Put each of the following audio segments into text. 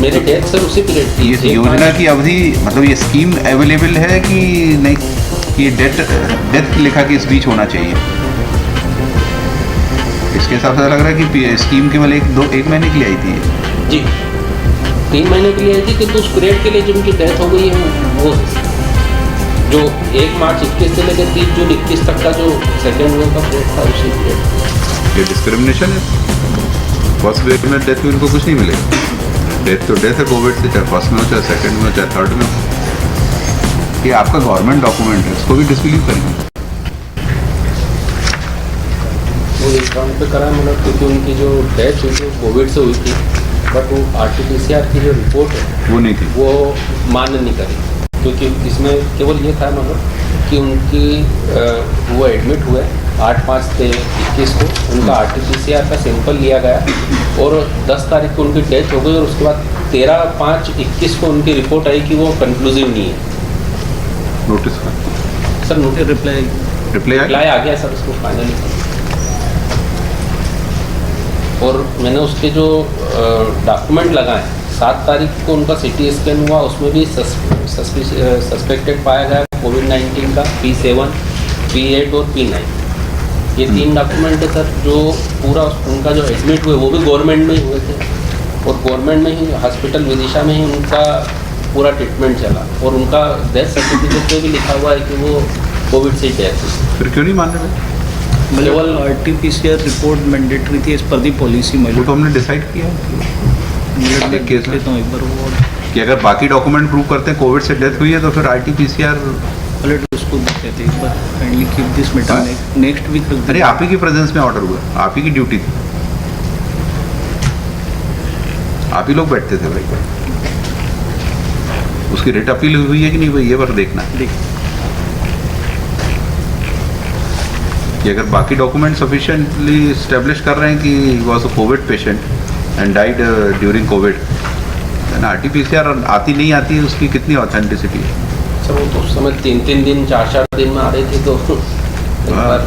मेरे death sir उसी period की। ये योजना की अवधि मतलब ये स्कीम अवेलेबल है कि नहीं, कि डेथ की लिखा के इस बीच होना चाहिए? इसके हिसाब से लग रहा है कि स्कीम केवल एक महीने के लिए आई थी जी, 3 महीने के लिए आई थी, किंतु उस पीरियड के लिए जिनकी डेथ हो गई है वो जो 1 मार्च 21 से लेकर 30 जून 21 तक का जो सेकेंड वेव का पीरियड था उसी पीरियड। ये डिस्क्रिमिनेशन है। फर्स्ट वेव में डेथ में उनको कुछ नहीं मिलेगा। डेथ तो डेथ है कोविड से, चाहे फर्स्ट में हो, चाहे सेकंड में हो, चाहे थर्ड में हो। ये आपका गवर्नमेंट डॉक्यूमेंट है, इसको भी डिसबिलीव करेंगे। वो अकाउंट पे करा मतलब, क्योंकि उनकी जो डेथ हुई थी कोविड से हुई थी, बट वो RT-PCR की जो रिपोर्ट है वो नहीं थी, वो मान्य नहीं करी, क्योंकि इसमें केवल ये था मतलब कि उनकी वो एडमिट हुए 8/5/21 को, उनका RT-PCR का सैंपल लिया गया और 10 तारीख को उनकी डेथ हो गई, और उसके बाद 13/5/21 को उनकी रिपोर्ट आई कि वो कंक्लूसिव नहीं है। नोटिस सर नोटिस रिप्लाई आ गया सर उसको फाइनली। और मैंने उसके जो डॉक्यूमेंट लगाए, 7 तारीख को उनका CT स्कैन हुआ, उसमें भी सस्पेक्टेड पाया गया कोविड-19 का P7, P8 और P9। ये 3 डॉक्यूमेंट है सर, जो पूरा उनका जो एडमिट हुए वो भी गवर्नमेंट में ही हुए थे, और गवर्नमेंट में ही हॉस्पिटल विदिशा में ही उनका पूरा ट्रीटमेंट चला, और उनका डेथ सर्टिफिकेट पे भी लिखा हुआ है कि वो कोविड से डेथ हुई। फिर क्यों नहीं मान रहे? केवल RT-PCR रिपोर्ट मैंडेटरी थी एज पर दी पॉलिसी में। वो तो हमने डिसाइड किया केस में तो एक बार वो कि अगर बाकी डॉक्यूमेंट प्रूव करते हैं कोविड से डेथ हुई है तो फिर RT-PCR पहले उसको कहते हैं एक बार kindly keep this meeting next week. अरे आप ही की प्रेजेंस में ऑर्डर हुआ, आप ही की ड्यूटी थी, आप ही लोग बैठते थे भाई। उसकी रेट अपील हुई है कि नहीं हुई, ये बार देखना है कि अगर बाकी डॉक्यूमेंट सफिशिएंटली स्टेब्लिश कर रहे हैं कि was a Covid patient and died during Covid, RT-PCR आती नहीं आती है, उसकी कितनी ऑथेंटिसिटी है? सर वो तो उस समय 3-3 दिन 4-4 दिन में आ रही थी, तो एक बार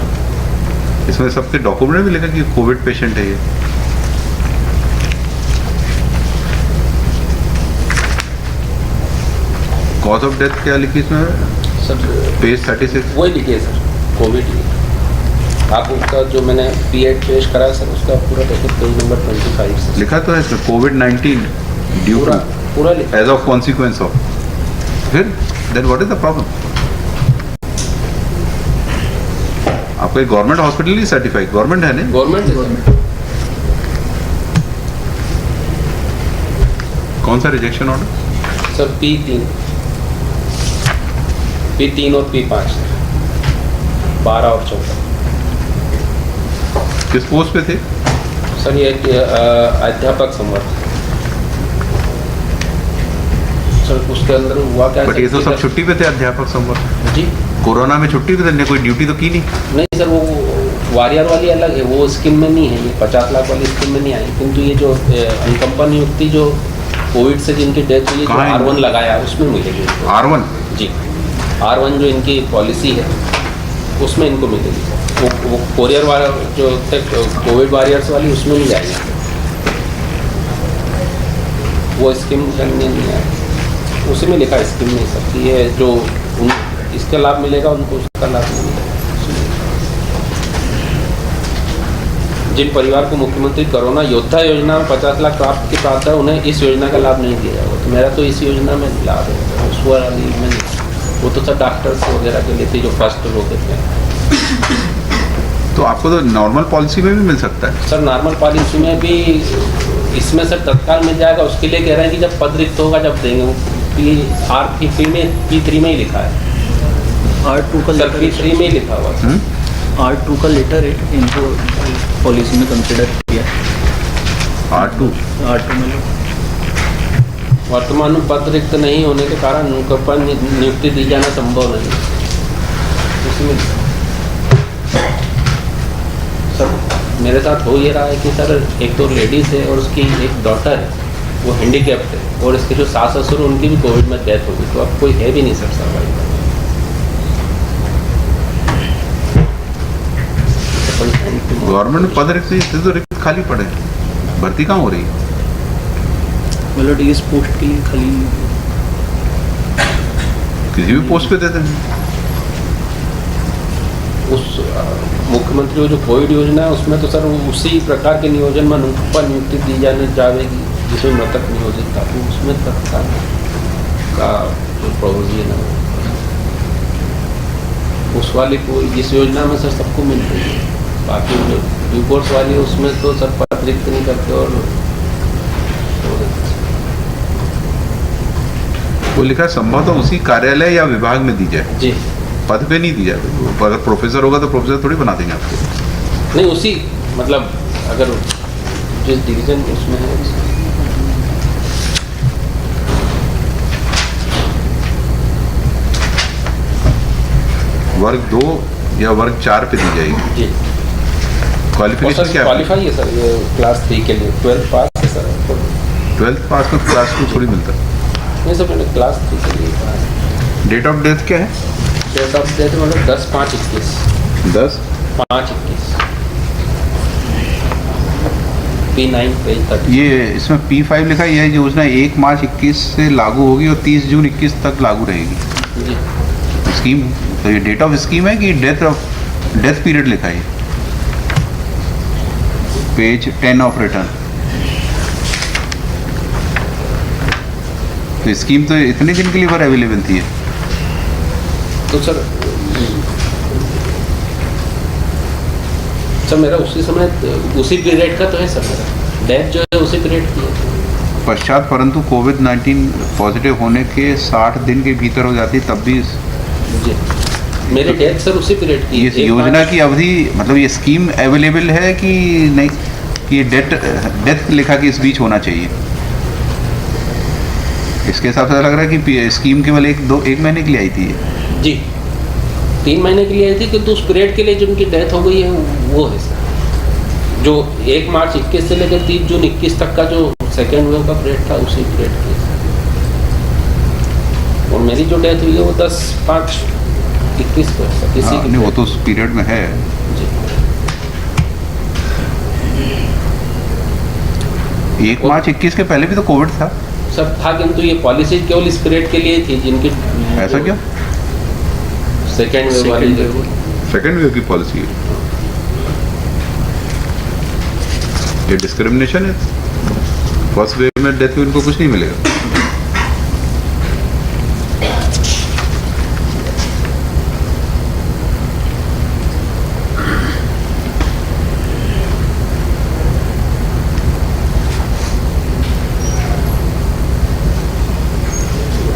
इसमें सबके डॉक्यूमेंट भी लिखा कि कोविड पेशेंट है ये। कॉज ऑफ डेथ क्या लिखी इसमें सर? पेज 36 वही लिखी है सर, कोविड। आप उसका जो मैंने P8 पेश करा सर, उसका पूरा देखो पेज नंबर 25 से लिखा तो है इसमें कोविड-19 ड्यू टू पूरा लिखा एज ऑफ कॉन्सिक्वेंस ऑफ। फिर then what is the problem? आपका गवर्नमेंट हॉस्पिटल ही सर्टिफाइड गवर्नमेंट है ना? गवर्नमेंट। कौन सा रिजेक्शन ऑर्डर? सर P3 और P5 12 और 14। किस पोस्ट पे थे सर? ये अध्यापक संवर्ग सर। उसके अंदर हुआ क्या? बट ये तो सब छुट्टी पे थे अध्यापक संवर्ग जी। कोरोना में छुट्टी पे थे, कोई ड्यूटी तो की नहीं। सर वो वारियर वाली अलग है, वो स्कीम में नहीं है, ये 50 लाख वाली स्कीम में नहीं आई, किंतु ये जो अनुकंपा नियुक्ति जो कोविड से जिनकी डेथ हुई, जो R1 लगाया उसमें मिलेगी। R1 जी, R1 जो इनकी पॉलिसी है उसमें इनको मिलेगी। वो कोरियर वाला जो कोविड वॉरियर्स वाली उसमें नहीं जाएगी, वो स्कीम नहीं है, उसी में लिखा स्कीम नहीं सकती है। जो इसका लाभ मिलेगा उनको उसका लाभ नहीं मिलेगा। जिन परिवार को मुख्यमंत्री कोरोना योद्धा योजना में 50 लाख प्राप्त की प्राप्त है, उन्हें इस योजना का लाभ नहीं दिया जाएगा। तो मेरा तो इस योजना में लाभ है, उस वाली में वो तो सब डॉक्टर्स वगैरह के लिए थी जो फर्स्ट लोग थे। तो आपको तो नॉर्मल पॉलिसी में भी मिल सकता है सर? नॉर्मल पॉलिसी में भी इसमें सर तत्काल मिल जाएगा। उसके लिए कह रहे हैं कि जब पद रिक्त होगा जब देंगे। वो P3 में ही लिखा है। R2 का सर P3 में ही लिखा हुआ है। R2 का लेटर है, इनको पॉलिसी में कंसिडर किया। R2 में वर्तमान में पद रिक्त नहीं होने के कारण उनके पर नियुक्ति दी जाना संभव नहीं है। उसमें सर मेरे साथ हो ये रहा है कि सर एक तो लेडीज़ है और उसकी एक डॉटर है, वो हैंडीकैप्ड है, और इसके जो सास ससुर उनकी भी कोविड में डेथ हो गई। तो अब कोई है भी नहीं सर सर्वाइव। गवर्नमेंट में पद रिक्त तो रिक्त खाली पड़े, भर्ती कहाँ हो रही है? मतलब इस पोस्ट के लिए खाली किसी भी पोस्ट पे देते हैं। उस मुख्यमंत्री जो कोविड योजना है उसमें तो सर उसी प्रकार के नियोजन में अनुकंपा नियुक्ति दी जाने जाएगी जिसमें मृतक नियोजित था, तो उसमें सरकार का जो प्रोविजन है उस वाले को इस योजना में सर सबको मिल रही है। बाकी जो ड्यू कोर्स वाली है उसमें तो सर अतिरिक्त नहीं करते और वो लिखा है संभवतः उसी कार्यालय या विभाग में दी जाए, जी पद पे नहीं दी जाए। अगर प्रोफेसर होगा तो प्रोफेसर थोड़ी बना देंगे आपको। नहीं उसी मतलब अगर जिस डिवीजन उसमें है वर्ग 2 या वर्ग 4 पे दी जाएगी। जी क्वालिफिकेशन क्या है? क्वालिफाई है सर ये क्लास 3 के लिए 12th पास है सर। 12th पास में क्लास 2 थोड़ी मिलता है। नहीं सर मैंने क्लास 3 के लिए कहा है। डेट ऑफ डेथ क्या है? डेट ऑफ डेथ मतलब 10/5/21 10/5/21। P9 page 30। ये इसमें P5 लिखा है, यह योजना 1 मार्च 21 से लागू होगी और 30 जून 21 तक लागू रहेगी। जी स्कीम तो ये डेट ऑफ स्कीम है कि डेथ पीरियड लिखा है? Page 10 of return. तो स्कीम तो इतने दिन के लिए पर अवेलेबल थी। तो सर मेरा उसी समय उसी पीरियड का तो है सर, मेरा डेथ जो है उसी पीरियड की है। पश्चात परंतु कोविड-19 पॉजिटिव होने के 60 दिन के भीतर हो जाती तब भी जी मेरी डेथ सर उसी पीरियड की। ये योजना की अवधि मतलब ये स्कीम अवेलेबल है कि नहीं कि ये डेथ लिखा कि इस बीच होना चाहिए? इसके हिसाब से लग रहा है कि स्कीम केवल 1 महीने के लिए आई थी ये। जी 3 महीने के लिए आई थी, किंतु उस पीरियड के लिए जिनकी डेथ हो गई है वो है सर जो 1 मार्च 21 से लेकर 30 जून 21 तक का जो सेकेंड वेव का पीरियड था उसी पीरियड के। और मेरी जो डेथ हुई है वो 10/5/21 को है सर। नहीं वो तो उस पीरियड में है। जी 1 मार्च 21 के पहले भी तो कोविड था सर था, किंतु ये पॉलिसी केवल इस पीरियड के लिए थी जिनकी ऐसा क्यों? सेकेंड वेव वाली सेकेंड वेव की पॉलिसी है ये। डिस्क्रिमिनेशन है। फर्स्ट वेव में डेथ उनको कुछ नहीं मिलेगा।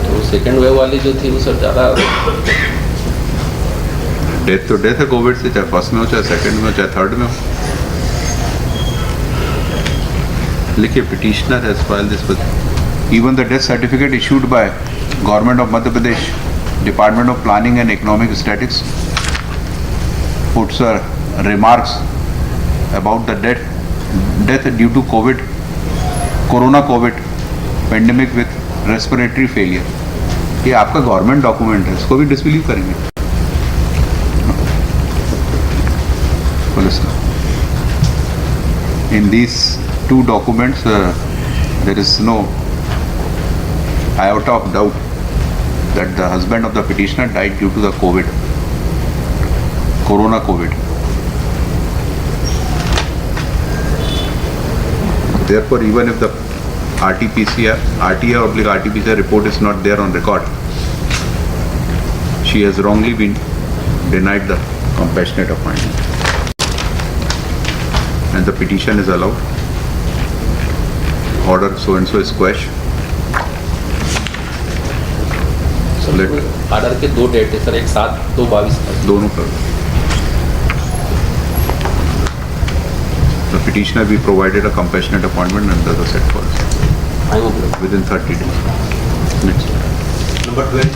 तो सेकेंड वेव वाली जो थी वो सर ज़्यादा डेथ तो डेथ है कोविड से, चाहे फर्स्ट में हो चाहे सेकंड में हो चाहे थर्ड में हो। लिखिए petitioner has filed this with even the death certificate issued by government of Madhya Pradesh department of planning and economic statics puts remarks about the death due to corona Covid pandemic with respiratory failure. ये आपका government document है, इसको भी disbelieve करेंगे? In these 2 documents, there is no iota of doubt that the husband of the petitioner died due to the corona COVID. Therefore, even if the RT-PCR report is not there on record, she has wrongly been denied the compassionate appointment. And the petition is allowed. Order so and so is quashed. Order के 2 date है sir, एक 7/2/22 था। दोनों कर। The petitioner be provided a compassionate appointment under the said policy I hope within 30 days. Next. Number 12.